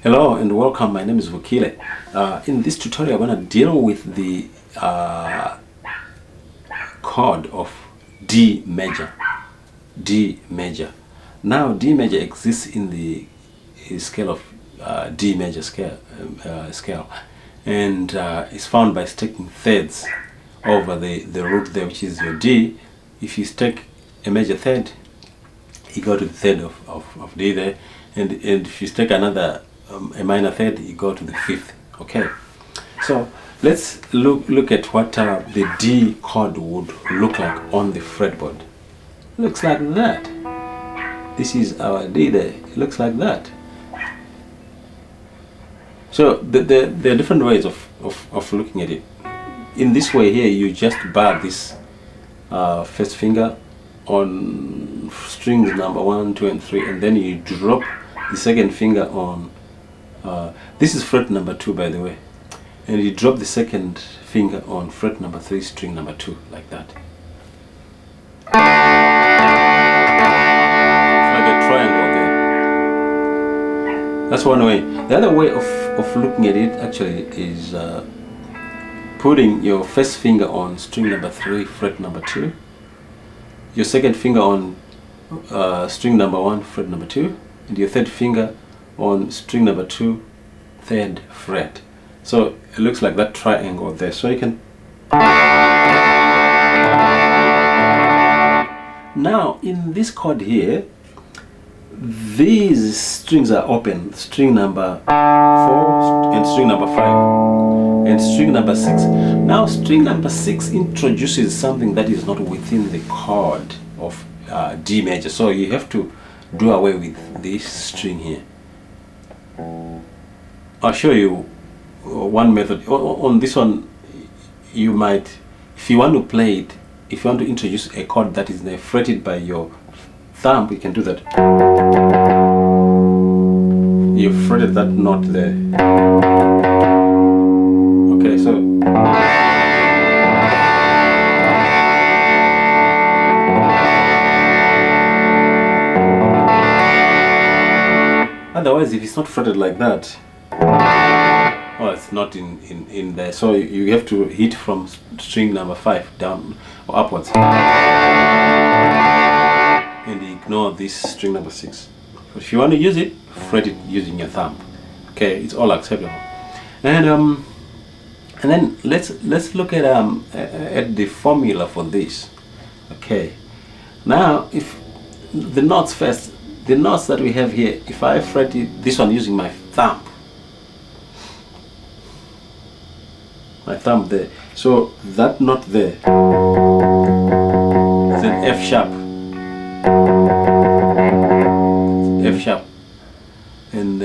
Hello and welcome. My name is Vukile. In this tutorial, I'm going to deal with the chord of D major. D major. Now, D major exists in the scale of D major scale, and is found by staking thirds over the root there, which is your D. If you stake a major third, you go to the third of D there, and if you stake another a minor third, you go to the fifth. Okay, so let's look at what the D chord would look like on the fretboard. Looks like that. This is our D there. It looks like that. So there are different ways of looking at it. In this way here, you just bar this first finger on strings number 1, 2, and 3, and then you drop the second finger on this is fret number 2, by the way, and you drop the second finger on fret number 3, string number 2, like that. It's like a triangle there. That's one way. The other way of looking at it actually is putting your first finger on string number 3, fret number 2, your second finger on string number 1, fret number 2, and your third finger on string number 2, third fret. So it looks like that triangle there. So you can now in this chord here, these strings are open, string number 4 and string number 5 and string number 6. Now string number 6 introduces something that is not within the chord of D major, so you have to do away with this string here. I'll show you one method. On this one, you might, if you want to play it, if you want to introduce a chord that is fretted by your thumb, you can do that. You fretted that note there. Okay, so otherwise, if it's not fretted like that, oh, it's not in there. So you have to hit from string number 5 down or upwards, and ignore this string number 6. But if you want to use it, fret it using your thumb. Okay, it's all acceptable. And then let's look at the formula for this. Okay, now if the notes first. The notes that we have here, if I fret it, this one using my thumb there, so that note there is an F sharp, and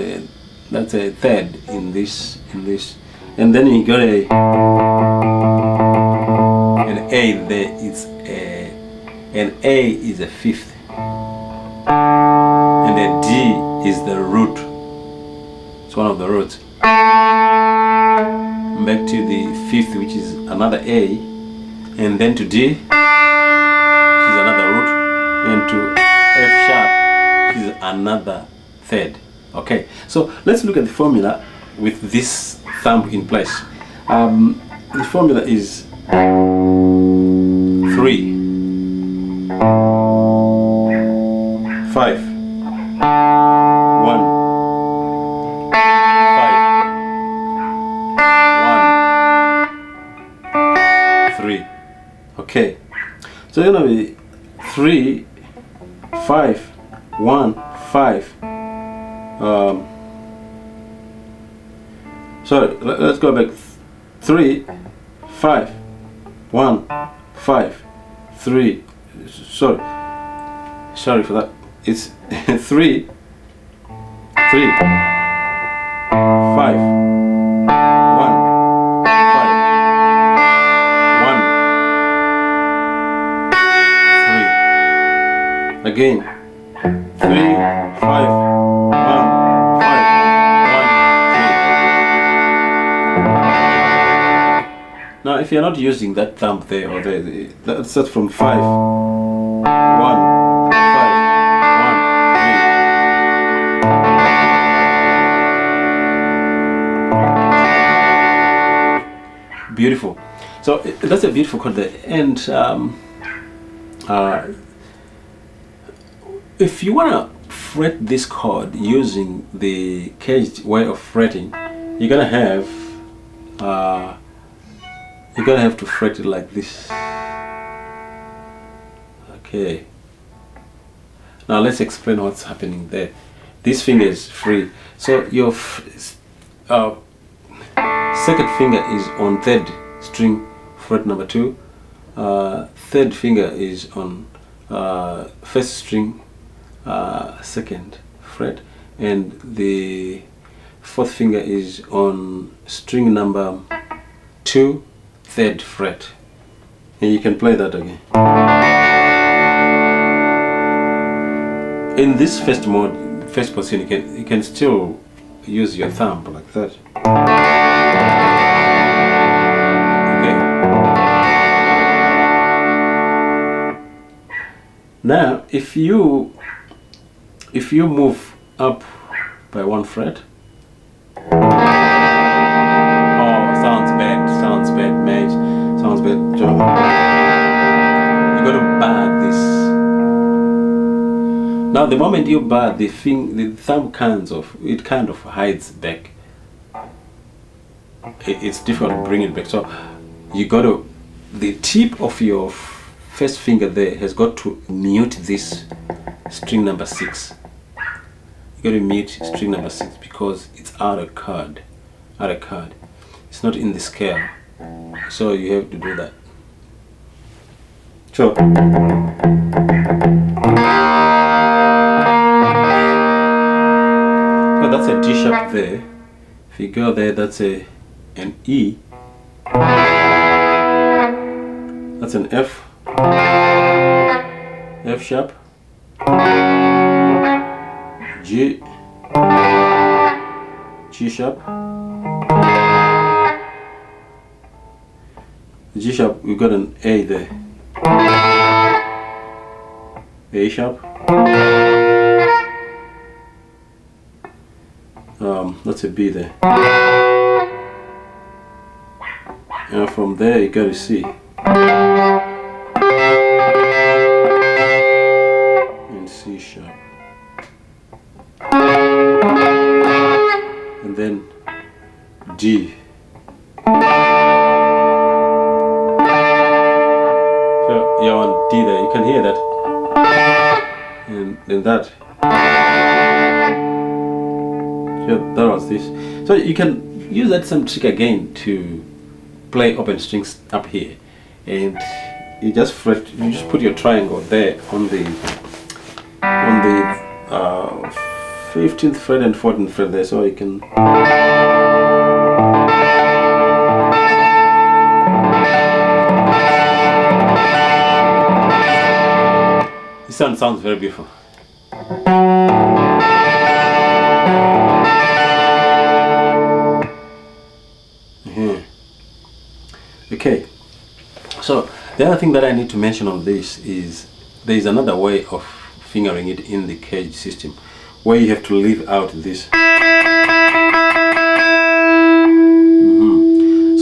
that's a third in this, and then you got an A there. It's an A is a fifth. And the D is the root. It's one of the roots. Back to the fifth, which is another A, and then to D, which is another root, and to F sharp, which is another third. Okay, so let's look at the formula with this thumb in place. The formula is 3, 5, 1, 5, 1, 3. Okay, so it's gonna be 3, 5, 1, 5. Sorry, let's go back. 3, 5, 1, 5, 3. Sorry for that. It's 3, 3, 5, 1, 5, 1, 3. Again, 3, 5, 1, 5, 1, 3. Now, if you're not using that thumb there or there, that's set from 5, 1. beautiful. So that's a beautiful chord there. And if you want to fret this chord using the CAGED way of fretting, you're gonna have to fret it like this. Okay. Now let's explain what's happening there. This finger is free, so your second finger is on third string, fret number 2. Third finger is on first string, second fret, and the fourth finger is on string number 2, third fret. And you can play that again. In this first mode, first position, you can still use your thumb like that. Okay. Now, if you move up by 1 fret, sounds bad, mate. Sounds bad, John. You got to bar this. Now, the moment you bar the thumb kind of hides back. It's difficult to bring it back. So you got to, the tip of your first finger there has got to mute this string number 6. You got to mute string number 6 because it's out of chord. It's not in the scale, so you have to do that. So that's a D sharp there. If you go there, that's an E. That's an F. F sharp. G. G sharp. G sharp, we got an A there. A sharp. That's a B there. And from there you got a C. And C sharp. And then D. So you're on D there, you can hear that. And then that. So that was this. So you can use that same trick again to play open strings up here. And you just fret, you just put your triangle there on the 15th fret and 14th fret there, so you can. This sounds very beautiful. Okay, so the other thing that I need to mention on this is there is another way of fingering it in the CAGED system where you have to leave out this.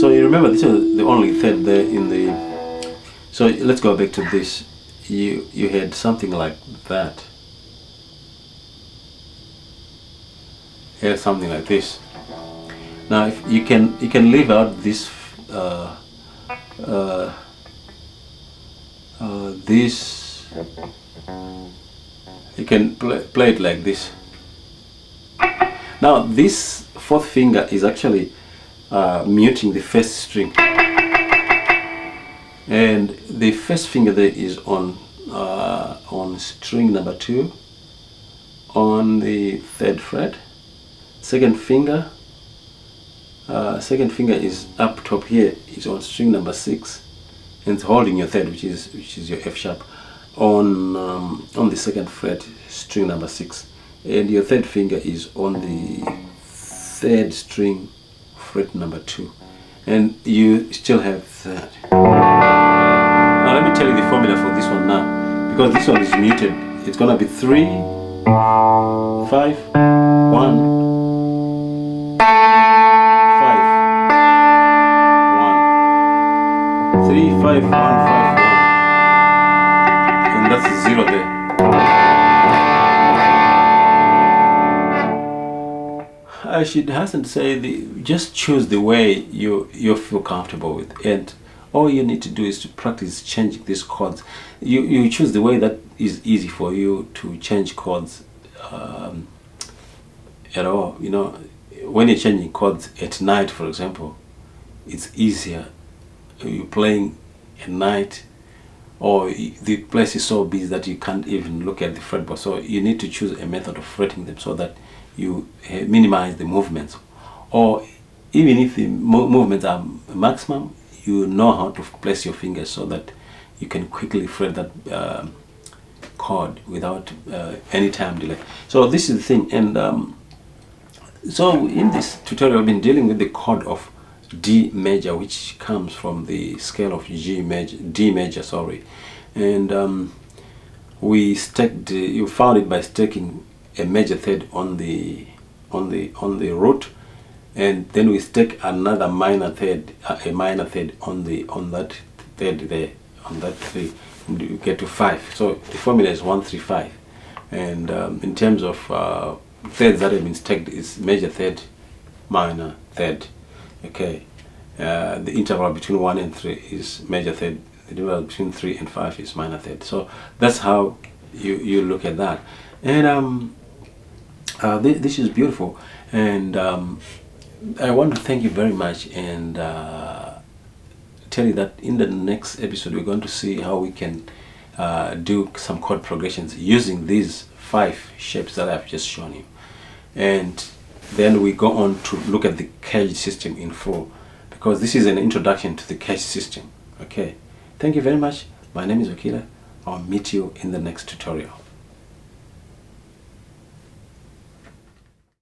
So you remember this is the only third there in the. So let's go back to this. You had something like that. Here's something like this. Now if you can leave out this this, you can play it like this. Now this fourth finger is actually muting the first string, and the first finger there is on string number 2 on the 3rd fret. Second finger is up top here, is on string number 6, and it's holding your 3rd, which is your F sharp, on the 2nd fret, string number 6, and your 3rd finger is on the 3rd string, fret number 2, and you still have that. Now let me tell you the formula for this one now, because this one is muted. It's gonna be 3, 5, 1, 5, 1. 5 1 5 1, and that's a 0 there. I should hasten to say, just choose the way you feel comfortable with, and all you need to do is to practice changing these chords. You choose the way that is easy for you to change chords at all. You know, when you're changing chords at night, for example, it's easier. You're playing at night, or the place is so busy that you can't even look at the fretboard. So you need to choose a method of fretting them so that you minimize the movements, or even if the movements are maximum, you know how to place your fingers so that you can quickly fret that chord without any time delay. So this is the thing, and so in this tutorial I've been dealing with the chord of D major, which comes from the scale of D major, sorry, and you found it by sticking a major third on the root, and then we stick another minor third, a minor third on that third there, on that 3, and you get to 5. So the formula is 1 3 5, and in terms of thirds that have been stacked is major third, minor third. Okay, the interval between 1 and 3 is major third. The interval between 3 and 5 is minor third. So that's how you look at that, and this is beautiful, and I want to thank you very much, and tell you that in the next episode we're going to see how we can do some chord progressions using these 5 shapes that I've just shown you, and then we go on to look at the CAGED system in full, because this is an introduction to the CAGED system. Okay, thank you very much. My name is Okila. I'll meet you in the next tutorial.